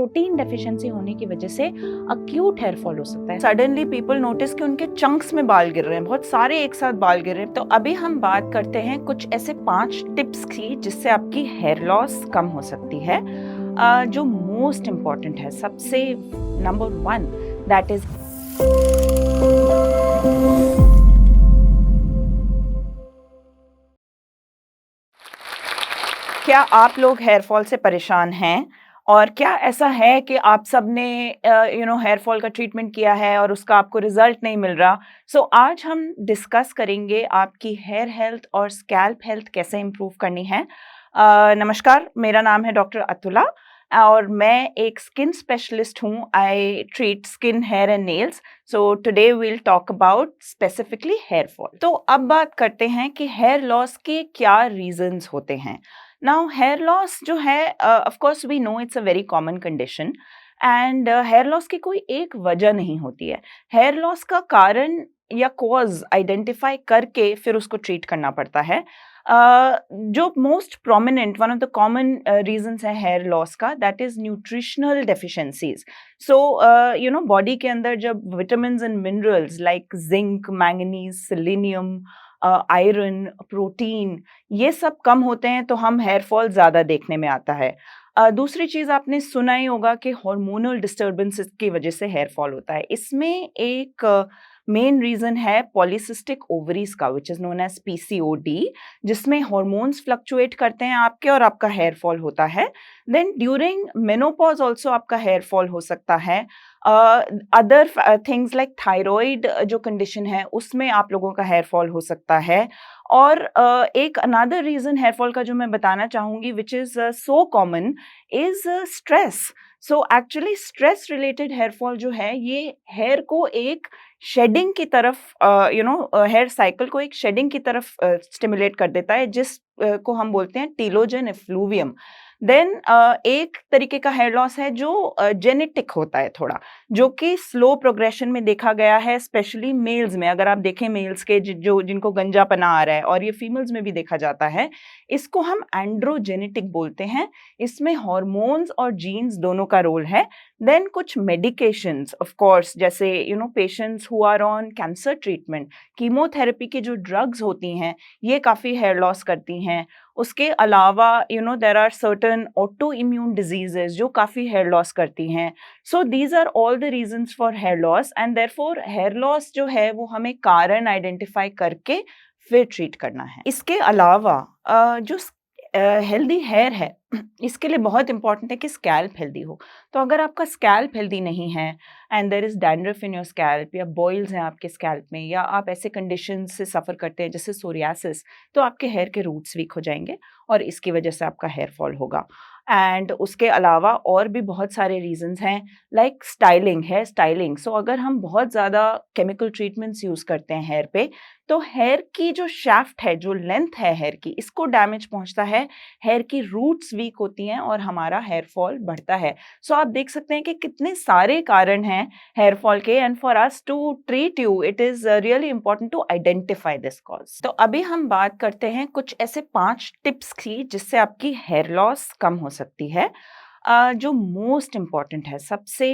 Protein deficiency होने की वजह से अक्यूट हेयर फॉल हो सकता है। सडनली पीपल नोटिस कि उनके चंक्स में बाल गिर रहे हैं, बहुत सारे एक साथ बाल गिर रहे हैं। तो अभी हम बात करते हैं कुछ ऐसे 5 टिप्स की जिससे आपकी हेयर लॉस कम हो सकती है। जो मोस्ट इम्पॉर्टेंट है, सबसे नंबर 1, दैट इज क्या आप लोग हेयर फॉल से परेशान हैं? और क्या ऐसा है कि आप सबने हेयर फॉल का ट्रीटमेंट किया है और उसका आपको रिजल्ट नहीं मिल रहा? आज हम डिस्कस करेंगे आपकी हेयर हेल्थ और स्कैल्प हेल्थ कैसे इम्प्रूव करनी है। नमस्कार, मेरा नाम है डॉक्टर अतुला और मैं एक स्किन स्पेशलिस्ट हूँ। I treat skin, hair and nails. So today we'll talk about specifically hair fall. तो अब बात करते हैं कि हेयर लॉस के क्या रीजंस होते हैं। नाउ हेयर लॉस जो है, of course we know it's a very common condition and hair loss की कोई एक वजह नहीं होती है। हेयर लॉस का कारण या कॉज आइडेंटिफाई करके फिर उसको ट्रीट करना पड़ता है। जो most prominent, one of the common reasons है हेयर लॉस का, that is nutritional deficiencies. Body के अंदर जब vitamins and minerals like zinc, manganese, selenium, iron, protein, ये सब कम होते हैं तो हम हेयर फॉल ज़्यादा देखने में आता है। दूसरी चीज़ आपने सुना ही होगा कि हार्मोनल डिस्टर्बेंसेस की वजह से हेयर फॉल होता है। इसमें एक मेन रीज़न है पॉलीसिस्टिक ओवरीज का, which is known as PCOD, जिसमें हार्मोन्स फ्लक्चुएट करते हैं आपके और आपका हेयर फॉल होता है। देन ड्यूरिंग मेनोपॉज ऑल्सो आपका हेयर फॉल हो सकता है। अदर थिंग्स लाइक थायराइड जो कंडीशन है उसमें आप लोगों का हेयर फॉल हो सकता है। और एक अनदर रीज़न हेयर फॉल का जो मैं बताना चाहूँगी, which is so common, is stress. So actually stress related hair fall जो है, ये हेयर को एक शेडिंग की तरफ, हेयर साइकिल को एक शेडिंग की तरफ स्टिमुलेट कर देता है, जिस को हम बोलते हैं टीलोजन एफ्लूवियम। देन एक तरीके का हेयर लॉस है जो जेनेटिक होता है थोड़ा, जो कि स्लो प्रोग्रेशन में देखा गया है, स्पेशली मेल्स में। अगर आप देखें मेल्स के जो जिनको गंजापना आ रहा है, और ये फीमेल्स में भी देखा जाता है, इसको हम एंड्रोजेनेटिक बोलते हैं। इसमें हार्मोन्स और जीन्स दोनों का रोल है। देन कुछ मेडिकेशंस, ऑफ कोर्स, जैसे patients who are on cancer treatment, chemotherapy की जो ड्रग्स होती हैं, ये काफ़ी हेयर लॉस करती हैं। उसके अलावा there are certain autoimmune diseases जो काफ़ी हेयर लॉस करती हैं। So these are all the reasons for hair loss, and therefore hair loss जो है वो हमें कारण आइडेंटिफाई करके फिर ट्रीट करना है। इसके अलावा जो हेल्दी हेयर है, इसके लिए बहुत इंपॉर्टेंट है कि स्कैल्प हेल्दी हो। तो अगर आपका स्कैल्प हेल्दी नहीं है and there is dandruff in your scalp, या बॉइल्स हैं आपके स्कैल्प में, या आप ऐसे कंडीशन से सफ़र करते हैं जैसे सोरियासिस, तो आपके हेयर के रूट्स वीक हो जाएंगे और इसकी वजह से आपका हेयर फॉल होगा। एंड उसके अलावा और भी बहुत सारे रीजंस हैं, लाइक स्टाइलिंग, हेयर स्टाइलिंग। सो अगर हम बहुत ज़्यादा केमिकल ट्रीटमेंट्स यूज़ करते हैं हेयर पे, तो हेयर की जो शाफ्ट है, जो लेंथ है हेयर की, इसको डैमेज पहुंचता है, हेयर की रूट्स वीक होती हैं और हमारा हेयर फॉल बढ़ता है। सो आप देख सकते हैं कि कितने सारे कारण हैं हेयर फॉल के, and for us to treat you it is really important to identify this cause. तो अभी हम बात करते हैं कुछ ऐसे 5 टिप्स की जिससे आपकी हेयर लॉस कम हो सकती है। जो मोस्ट इम्पॉर्टेंट है, सबसे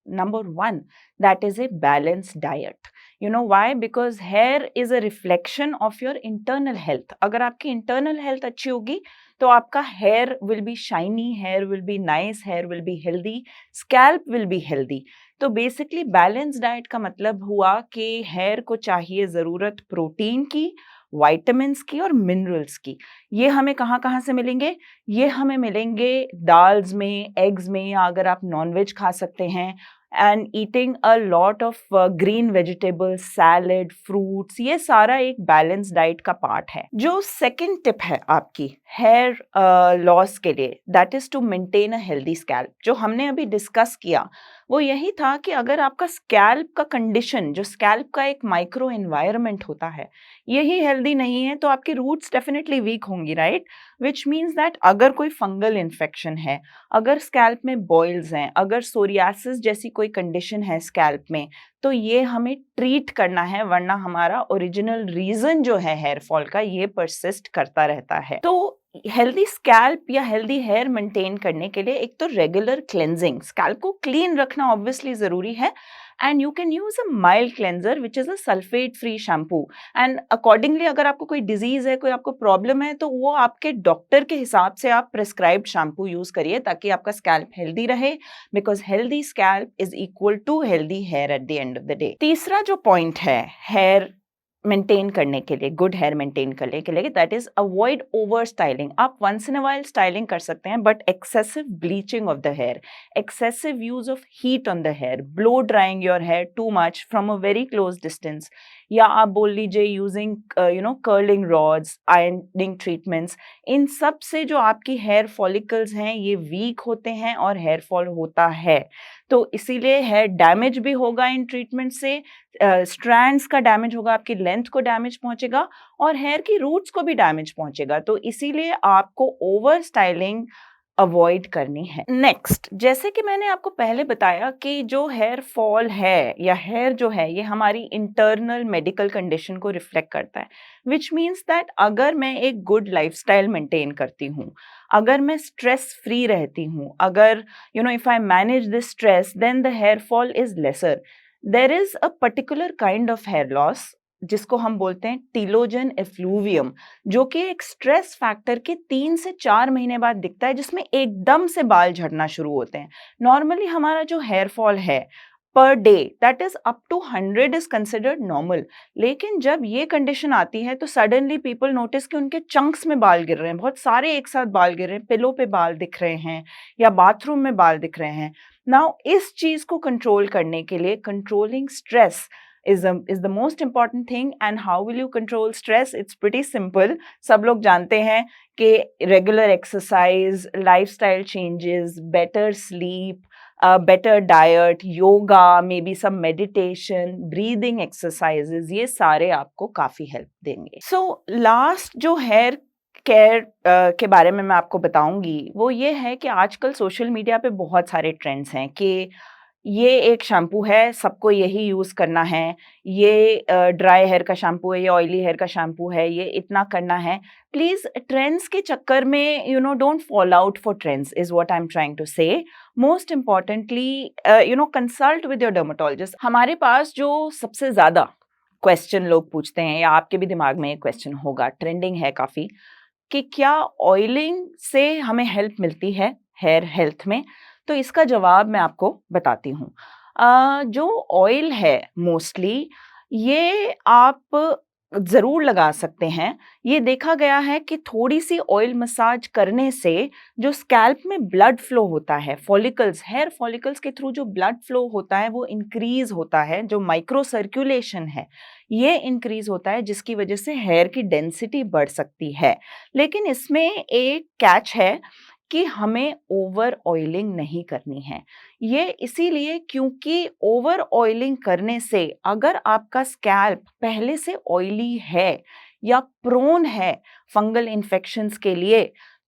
number 1, that is a balance diet. You know why? Because hair is a reflection of your internal health. अगर आपकी internal health अच्छी होगी तो आपका hair will be shiny, hair will be nice, hair will be healthy, scalp will be healthy. तो basically balanced diet का मतलब हुआ कि hair को चाहिए ज़रूरत प्रोटीन की, विटामिन्स की और मिनरल्स की। ये हमें कहाँ कहाँ से मिलेंगे? ये हमें मिलेंगे दाल्स में, एग्स में, या अगर आप नॉनवेज खा सकते हैं, and eating a lot of green vegetables, salad, fruits, ये सारा एक बैलेंस डाइट का पार्ट है। जो सेकंड टिप है आपकी हेयर लॉस के लिए, that is to maintain a healthy scalp. जो हमने अभी डिस्कस किया वो यही था कि अगर आपका स्कैल्प का कंडीशन, जो स्कैल्प का एक माइक्रो एनवायरनमेंट होता है, यही हेल्दी नहीं है, तो आपकी रूट्स डेफिनेटली वीक होंगी, राइट? विच मीन्स दैट अगर कोई फंगल इन्फेक्शन है, अगर स्कैल्प में बॉइल्स हैं, अगर सोरियासिस जैसी कोई कंडीशन है स्कैल्प में, तो ये हमें ट्रीट करना है, वरना हमारा ओरिजिनल रीज़न जो है हेयर फॉल का, ये परसिस्ट करता रहता है। तो हेल्दी स्कैल्प या हेल्दी हेयर मेंटेन करने के लिए एक तो रेगुलर क्लेंजिंग, स्कैल्प को क्लीन रखना ऑब्वियसली ज़रूरी है, and you can use a mild cleanser which is a sulphate free shampoo, and accordingly अगर आपको कोई डिजीज़ है, कोई आपको प्रॉब्लम है, तो वो आपके डॉक्टर के हिसाब से आप प्रिस्क्राइब्ड शैम्पू यूज़ करिए ताकि आपका स्कैल्प हेल्दी रहे, because healthy scalp is equal to healthy hair at the end of the day. तीसरा जो पॉइंट है हेयर मेंटेन करने के लिए, गुड हेयर मेंटेन करने के लिए, that is avoid over styling. आप once in a while styling कर सकते हैं, but excessive bleaching of the hair, excessive use of heat on the hair, blow drying your hair too much from a very close distance, या आप बोल लीजिए using curling rods, ironing treatments, इन सब से जो आपकी हेयर फॉलिकल्स हैं ये वीक होते हैं और हेयर फॉल होता है। तो इसीलिए हेयर डैमेज भी होगा इन ट्रीटमेंट से, स्ट्रैंड्स का डैमेज होगा, आपकी लेंथ को डैमेज पहुंचेगा और हेयर की रूट्स को भी डैमेज पहुंचेगा। तो इसीलिए आपको ओवर स्टाइलिंग अवॉइड करनी है। नेक्स्ट, जैसे कि मैंने आपको पहले बताया कि जो हेयर फॉल है या हेयर जो है ये हमारी इंटरनल मेडिकल कंडीशन को रिफ्लेक्ट करता है, विच मीन्स दैट अगर मैं एक गुड लाइफस्टाइल मेंटेन करती हूँ, अगर मैं स्ट्रेस फ्री रहती हूँ, अगर if I manage this stress, then the hair fall is lesser. There is a particular kind of hair loss जिसको हम बोलते हैं टीलोजन एफ्लूवियम, जो कि एक स्ट्रेस फैक्टर के 3 से 4 महीने बाद दिखता है, जिसमें एकदम से बाल झड़ना शुरू होते हैं। नॉर्मली हमारा जो हेयर फॉल है per day, that is up to 100 is considered normal, लेकिन जब ये कंडीशन आती है तो सडनली पीपल नोटिस कि उनके चंक्स में बाल गिर रहे हैं, बहुत सारे एक साथ बाल गिर रहे हैं, पिलो पे बाल दिख रहे हैं या बाथरूम में बाल दिख रहे हैं। नाउ इस चीज को कंट्रोल करने के लिए controlling stress is the most important thing. And how will you control stress? It's pretty simple. सब लोग जानते हैं कि regular exercise, lifestyle changes, better sleep, better diet, yoga, maybe some meditation, breathing exercises, ये सारे आपको काफी हेल्प देंगे। So last जो हेयर केयर के बारे में मैं आपको बताऊंगी वो ये है कि आजकल सोशल मीडिया पे बहुत सारे ट्रेंड्स हैं कि ये एक शैम्पू है, सबको यही यूज़ करना है, ये ड्राई हेयर का शैम्पू है, ये ऑयली हेयर का शैम्पू है, ये इतना करना है। प्लीज़ ट्रेंड्स के चक्कर में don't fall out for trends is what I am trying to say. Most importantly consult with your dermatologist. हमारे पास जो सबसे ज़्यादा क्वेश्चन लोग पूछते हैं, या आपके भी दिमाग में एक क्वेश्चन होगा, ट्रेंडिंग है काफ़ी, कि क्या ऑयलिंग से हमें हेल्प मिलती है हेयर हेल्थ में? तो इसका जवाब मैं आपको बताती हूँ। जो ऑयल है मोस्टली, ये आप ज़रूर लगा सकते हैं। ये देखा गया है कि थोड़ी-सी ऑयल मसाज करने से जो स्कैल्प में ब्लड फ्लो होता है, फॉलिकल्स, हेयर फॉलिकल्स के थ्रू जो ब्लड फ्लो होता है वो इंक्रीज़ होता है, जो माइक्रो सर्कुलेशन है, ये इंक्रीज़ होता है, जिसकी वजह से हेयर की डेंसिटी बढ़ सकती है। लेकिन इसमें एक कैच है कि हमें ओवर ऑयलिंग नहीं करनी है। ये इसीलिए क्योंकि ओवर ऑयलिंग करने से अगर आपका स्कैल्प पहले से ऑयली है या प्रोन है फंगल इन्फेक्शंस के लिए,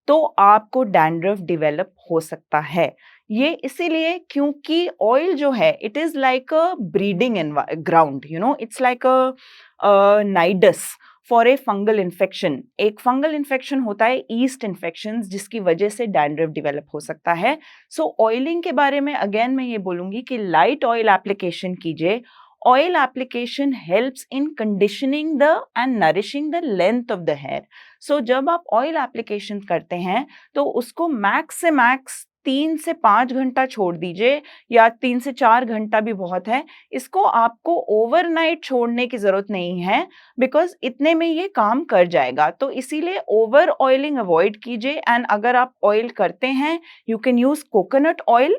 तो आपको डैंड्रफ डेवलप हो सकता है। ये इसीलिए क्योंकि ऑयल जो है it is like a breeding ground, it's like a nidus for a fungal infection. एक फंगल इन्फेक्शन होता है ईस्ट इन्फेक्शन, जिसकी वजह से डैंड्रफ डेवलप हो सकता है। सो ऑयलिंग के बारे में अगेन मैं ये बोलूँगी कि लाइट ऑयल एप्लीकेशन कीजिए। Oil application helps in conditioning the and nourishing the length of the hair. So जब आप ऑयल एप्लीकेशन करते हैं तो उसको मैक्स से मैक्स 3 से 5 घंटा छोड़ दीजिए, या 3 से 4 घंटा भी बहुत है। इसको आपको ओवरनाइट छोड़ने की ज़रूरत नहीं है, बिकॉज़ इतने में ये काम कर जाएगा। तो इसीलिए ओवर ऑयलिंग अवॉइड कीजिए, एंड अगर आप ऑयल करते हैं, you can use coconut oil.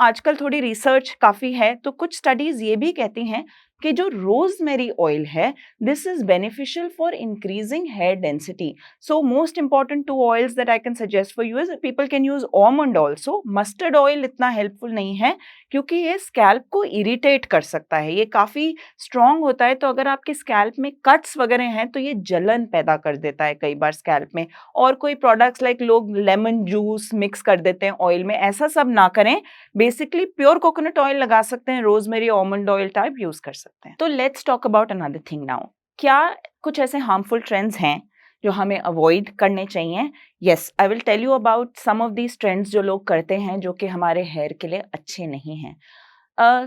आजकल थोड़ी रिसर्च काफ़ी है, तो कुछ स्टडीज़ ये भी कहती हैं कि जो रोजमेरी ऑयल है, this is beneficial for increasing hair density. So most important two oils that I can suggest for you is people can use almond also. Mustard oil इतना हेल्पफुल नहीं है क्योंकि ये स्कैल्प को इरिटेट कर सकता है, ये काफी स्ट्रांग होता है, तो अगर आपके स्कैल्प में कट्स वगैरह हैं तो ये जलन पैदा कर देता है कई बार स्कैल्प में. और कोई प्रोडक्ट्स लाइक लोग लेमन जूस मिक्स कर देते हैं ऑयल में, ऐसा सब ना करें. बेसिकली प्योर कोकोनट ऑयल लगा सकते हैं, rosemary almond oil type use कर सकते हैं. तो let's talk about another thing now. क्या कुछ ऐसे हार्मफुल ट्रेंड्स हैं जो हमें अवॉइड करने चाहिए? Yes, I will tell you about some of these trends जो लोग करते हैं जो कि हमारे हेयर के लिए अच्छे नहीं हैं.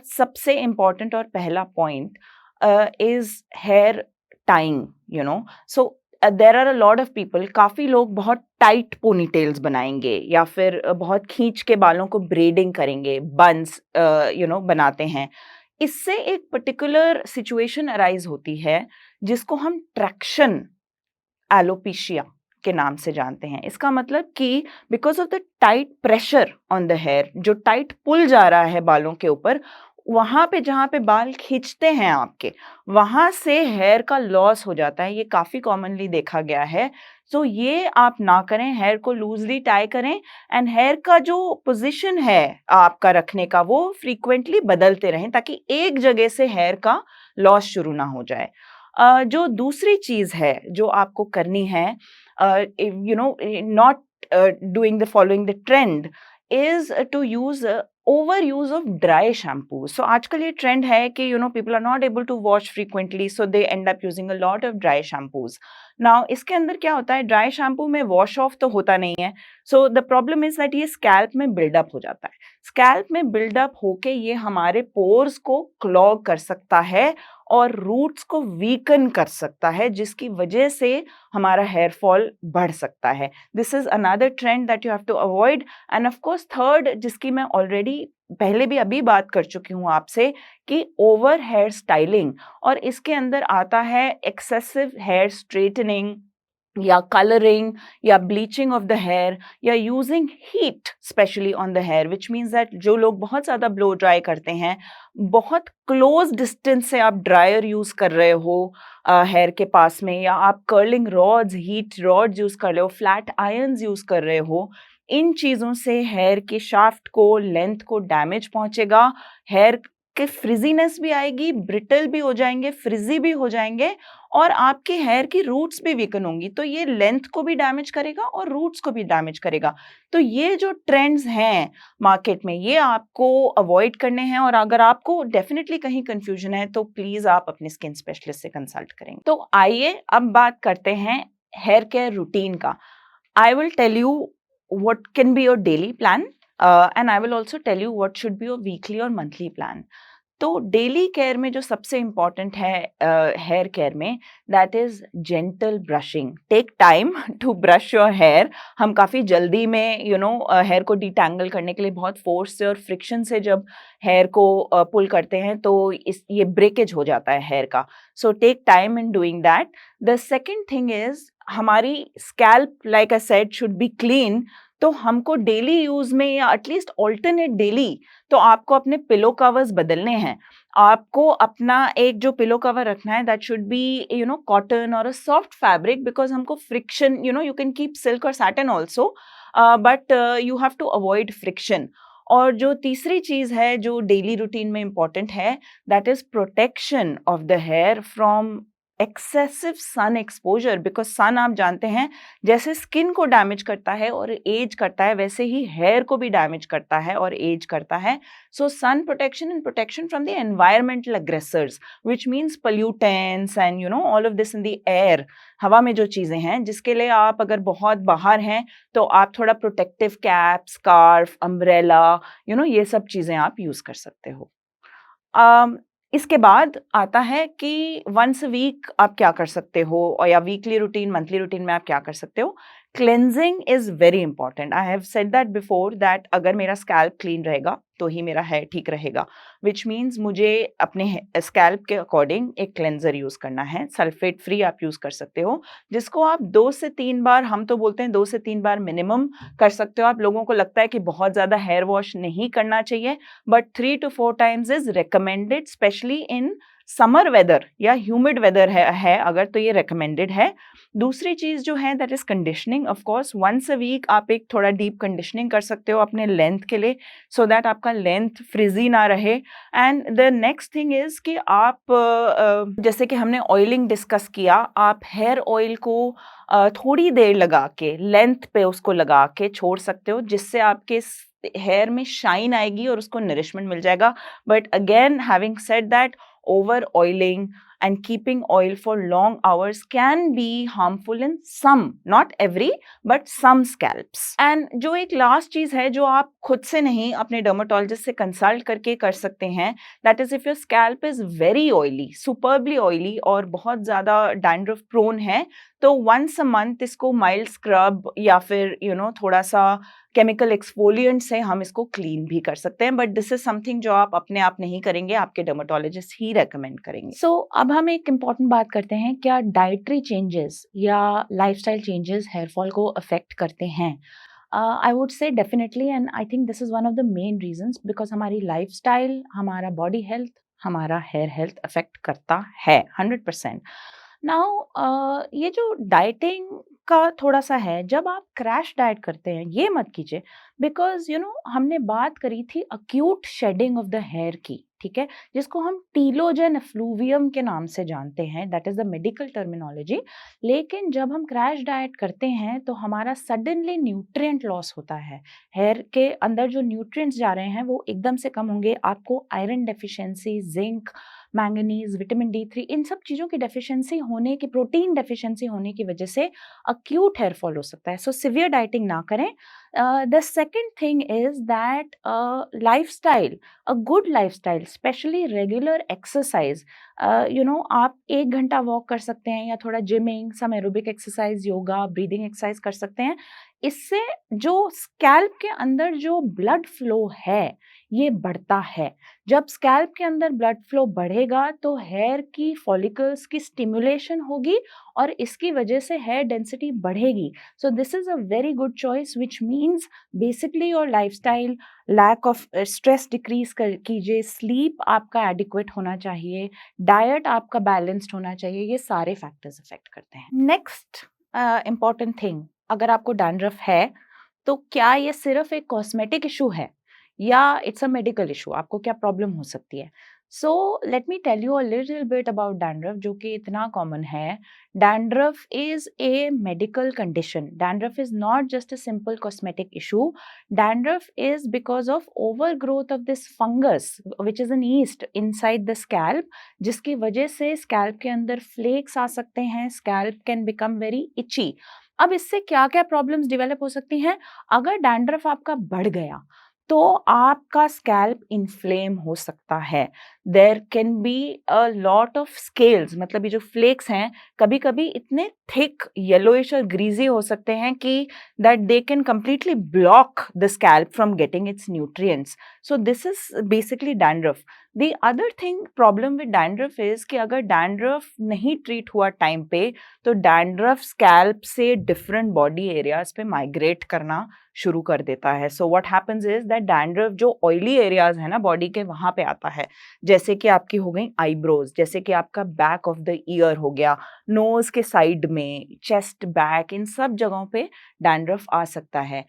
सबसे इम्पॉर्टेंट और पहला point is hair tying, you know. So there are a lot of people, काफ़ी लोग बहुत टाइट पोनीटेल्स बनाएंगे या फिर बहुत खींच के बालों को ब्रेडिंग करेंगे, बंस बनाते हैं. इससे एक पर्टिकुलर सिचुएशन अराइज होती है जिसको हम ट्रैक्शन एलोपेशिया के नाम से जानते हैं. इसका मतलब कि because of the tight pressure on the hair, जो टाइट पुल जा रहा है बालों के ऊपर, वहां पे जहां पे बाल खींचते हैं आपके, वहां से हेयर का लॉस हो जाता है. ये काफी कॉमनली देखा गया है. सो ये आप ना करें, हेयर को लूजली टाई करें एंड हेयर का जो पोजीशन है आपका रखने का वो फ्रीक्वेंटली बदलते रहें ताकि एक जगह से हेयर का लॉस शुरू ना हो जाए. जो दूसरी चीज है जो आपको करनी है, not doing the following the trend, is to use over use of dry shampoo. So आजकल ये ट्रेंड है कि people are not able to wash frequently, so they end up using a lot of dry shampoos. Now इसके अंदर क्या होता है, dry shampoo में वॉश ऑफ तो होता नहीं है. So the problem is that ये स्कैल्प में बिल्डअप हो जाता है. स्कैल्प में बिल्डअप होके ये हमारे पोर्स को क्लॉग कर सकता है और रूट्स को वीकन कर सकता है, जिसकी वजह से हमारा हेयर फॉल बढ़ सकता है. This is another trend that you have to avoid. And of course third, जिसकी मैं ऑलरेडी पहले भी अभी बात कर चुकी हूँ आपसे, कि ओवर हेयर स्टाइलिंग, और इसके अंदर आता है एक्सेसिव हेयर स्ट्रेटनिंग या कलरिंग या ब्लीचिंग ऑफ द हेयर या using heat specially on the hair, which means that जो लोग बहुत ज़्यादा ब्लो ड्राई करते हैं, बहुत क्लोज डिस्टेंस से आप ड्रायर यूज़ कर रहे हो हेयर के पास में, या आप curling rods, heat rods use कर रहे हो, फ्लैट आयरन्स यूज़ कर रहे हो, इन चीज़ों से हेयर के शाफ्ट को, लेंथ को डैमेज पहुंचेगा. हेयर के फ्रिजीनेस भी आएगी, ब्रिटल भी हो जाएंगे, फ्रिजी भी हो जाएंगे, और आपके हेयर की रूट्स भी वीकन होंगी. तो ये लेंथ को भी डैमेज करेगा और रूट्स को भी डैमेज करेगा. तो ये जो ट्रेंड्स हैं मार्केट में, ये आपको अवॉइड करने हैं. और अगर आपको डेफिनेटली कहीं कंफ्यूजन है तो प्लीज आप अपने स्किन स्पेशलिस्ट से कंसल्ट करेंगे. तो आइए अब बात करते हैं हेयर केयर रूटीन का. I will tell you what can be your daily plan, and I will also tell you what should be your weekly or monthly plan. तो डेली केयर में जो सबसे इम्पॉर्टेंट है हेयर केयर में, that is gentle brushing. Take time to brush your hair. हम काफ़ी जल्दी में हेयर को डिटैंगल करने के लिए बहुत फोर्स से और फ्रिक्शन से जब हेयर को पुल करते हैं तो ये ब्रेकेज हो जाता है हेयर का. So take time in doing that. The second thing is, हमारी scalp like I said should be clean. तो हमको डेली यूज में या एटलीस्ट ऑल्टरनेट डेली तो आपको अपने पिलो कवर्स बदलने हैं. आपको अपना एक जो पिलो कवर रखना है, दैट शुड बी कॉटन और अ सॉफ्ट फैब्रिक, बिकॉज हमको friction, you can keep silk और satin also, but you have to avoid friction. और जो तीसरी चीज है जो डेली रूटीन में इंपॉर्टेंट है, that is protection of the hair from excessive sun exposure. Because sun आप जानते हैं जैसे स्किन को डैमेज करता है और एज करता है, वैसे ही हेयर को भी डैमेज करता है और एज करता है. So sun protection and protection from the environmental aggressors, which means pollutants and all of this in the air. हवा में जो चीज़ें हैं जिसके लिए आप अगर बहुत बाहर हैं तो आप थोड़ा प्रोटेक्टिव कैप, स्कार्फ, अम्ब्रेला, ये सब चीज़ें आप यूज़ कर सकते हो. इसके बाद आता है कि वंस अ वीक आप क्या कर सकते हो, और या वीकली रूटीन, मंथली रूटीन में आप क्या कर सकते हो. Cleansing is very important. I have said that before that अगर मेरा स्कैल्प क्लीन रहेगा तो ही मेरा हेयर ठीक रहेगा, व्हिच मीन्स मुझे अपने स्कैल्प के अकॉर्डिंग एक क्लेंजर यूज़ करना है। सल्फेट फ्री आप यूज़ कर सकते हो, जिसको आप 2 से 3 बार, हम तो बोलते हैं 2 से 3 बार मिनिमम कर सकते हो आप। लोगों को लगता है कि बहुत ज़्यादा हेयर वॉश नहीं करना चाहिए, but 3 to 4 times is recommended, specially in summer weather या ह्यूमिड वेदर है अगर, तो ये रिकमेंडेड है। दूसरी चीज़ जो है that is conditioning. Of course once a week आप एक थोड़ा डीप कंडीशनिंग कर सकते हो अपने लेंथ के लिए, सो दैट आपका लेंथ फ्रिजी ना रहे। And the next thing is कि आप जैसे कि हमने ऑयलिंग डिस्कस किया, आप हेयर ऑयल को थोड़ी देर लगा के लेंथ पे उसको लगा के छोड़ सकते हो, जिससे आपके हेयर में शाइन आएगी और उसको नरिशमेंट मिल जाएगा। But again having said that, over oiling and keeping oil for long hours can be harmful in some, not every, but some scalps. And जो एक लास्ट चीज है जो आप खुद से नहीं, अपने डर्मेटोलॉजिस्ट से कंसल्ट करके कर सकते हैं, that is if your scalp is very oily, superbly oily और बहुत ज्यादा डैंड्रफ प्रोन है, तो वंस अ मंथ इसको माइल्ड स्क्रब या फिर थोड़ा सा केमिकल एक्सफोलिएंट से हम इसको क्लीन भी कर सकते हैं। बट दिस इज समथिंग जो आप अपने आप नहीं करेंगे, आपके डर्मेटोलॉजिस्ट ही रेकमेंड करेंगे। सो अब हम एक इम्पॉर्टेंट बात करते हैं, क्या डाइटरी चेंजेस या लाइफस्टाइल चेंजेस हेयर फॉल को अफेक्ट करते हैं? I would say definitely, and I think this is one of the main reasons, because हमारी लाइफस्टाइल, हमारा बॉडी हेल्थ, हमारा हेयर हेल्थ अफेक्ट करता है 100%। नाउ ये जो डाइटिंग का थोड़ा सा है, जब आप क्रैश डाइट करते हैं ये मत कीजिए, बिकॉज हमने बात करी थी acute shedding of the hair की, ठीक है, जिसको हम टीलोजन एफ्लूवियम के नाम से जानते हैं, that is the medical terminology. लेकिन जब हम क्रैश डाइट करते हैं तो हमारा सडनली न्यूट्रिएंट लॉस होता है, हेयर के अंदर जो न्यूट्रिएंट्स जा रहे हैं वो एकदम से कम होंगे। आपको iron deficiency, zinc, manganese, vitamin D3, इन सब चीज़ों की डेफिशिएंसी होने की, प्रोटीन डेफिशिएंसी होने की वजह से अक्यूट हेयर फॉल हो सकता है। सो सिवियर डाइटिंग ना करें। The second thing is that lifestyle, a good lifestyle, specially regular exercise, आप 1 घंटा वॉक कर सकते हैं या थोड़ा gymming, some aerobic exercise, yoga, breathing exercise कर सकते हैं। इससे जो स्कैल्प के अंदर जो ब्लड फ्लो है ये बढ़ता है। जब स्कैल्प के अंदर ब्लड फ्लो बढ़ेगा तो हेयर की फॉलिकल्स की स्टिमुलेशन होगी और इसकी वजह से हेयर डेंसिटी बढ़ेगी। So this is a very good choice, which means basically your lifestyle, lack of stress decrease कीजिए, स्लीप आपका एडिक्वेट होना चाहिए, डाइट आपका बैलेंस्ड होना चाहिए, ये सारे फैक्टर्स अफेक्ट करते हैं। नेक्स्ट इम्पॉर्टेंट थिंग, अगर आपको डैंड्रफ है तो क्या ये सिर्फ एक कॉस्मेटिक इशू है या इट्स अ मेडिकल इशू, आपको क्या प्रॉब्लम हो सकती है? So let me tell you a little bit about dandruff, जो कि इतना कॉमन है। Dandruff is a medical condition. Dandruff is not just a simple cosmetic issue. Dandruff is because of overgrowth of this fungus which is an yeast inside the scalp, जिसकी वजह से scalp के अंदर flex आ सकते हैं, scalp can become very इची। अब इससे क्या क्या प्रॉब्लम्स डेवलप हो सकती हैं? अगर डैंड्रफ आपका बढ़ गया तो आपका स्कैल्प इन्फ्लेम हो सकता है। There can be a lot of scales, मतलब ये जो फ्लेक्स हैं कभी कभी इतने थिक येलोइश और ग्रीजी हो सकते हैं कि that they can completely block the scalp from getting it's nutrients. So this is basically dandruff. The other thing problem with dandruff is कि अगर डैंड्रफ नहीं ट्रीट हुआ टाइम पे तो डैंड्रफ स्कैल्प से डिफरेंट बॉडी एरियाज पे migrate करना शुरू कर देता है। So what happens is that dandruff जो ऑयली एरियाज है ना बॉडी के, वहां पे आता है, जैसे कि आपकी हो गई आईब्रोज, जैसे कि आपका बैक ऑफ द ईयर हो गया, नोज के साइड में, चेस्ट, बैक, इन सब जगहों पे डैंड्रफ आ सकता है।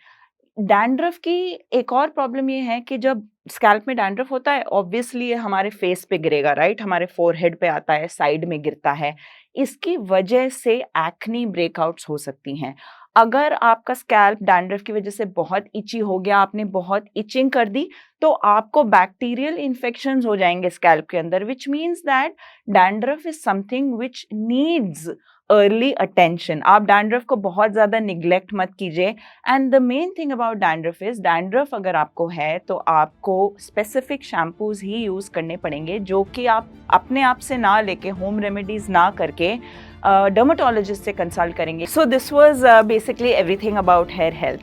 डैंड्रफ की एक और प्रॉब्लम ये है कि जब स्कैल्प में डैंड्रफ होता है ऑब्वियसली ये हमारे फेस पे गिरेगा, राइट, हमारे फोरहेड पे आता है, साइड में गिरता है। इसकी वजह से एक्नी ब्रेकआउट्स हो सकती हैं। अगर आपका स्कैल्प डैंड्रफ की वजह से बहुत इची हो गया, आपने बहुत इचिंग कर दी, तो आपको बैक्टीरियल इन्फेक्शंस हो जाएंगे स्कैल्प के अंदर, विच means that dandruff is something which needs early attention. आप डैंड्रफ को बहुत ज़्यादा निग्लेक्ट मत कीजिए। And the main thing about dandruff is, dandruff अगर आपको है तो आपको स्पेसिफिक शैम्पूज ही यूज़ करने पड़ेंगे, जो कि आप अपने आप से ना लेके, होम रेमेडीज ना करके डर्मेटोलॉजिस्ट से कंसल्ट करेंगे। So this was basically everything about hair health.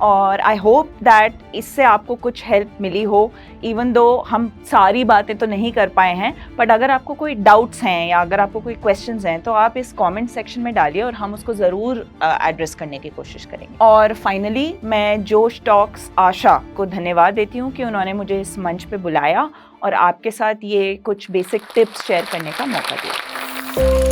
और आई होप दैट इससे आपको कुछ हेल्प मिली हो, इवन दो हम सारी बातें तो नहीं कर पाए हैं, बट अगर आपको कोई डाउट्स हैं या अगर आपको कोई क्वेश्चंस हैं तो आप इस कमेंट सेक्शन में डालिए और हम उसको ज़रूर एड्रेस करने की कोशिश करेंगे। और फाइनली मैं जोश टॉक्स आशा को धन्यवाद देती हूँ कि उन्होंने मुझे इस मंच पे बुलाया और आपके साथ ये कुछ बेसिक टिप्स शेयर करने का मौका दिया।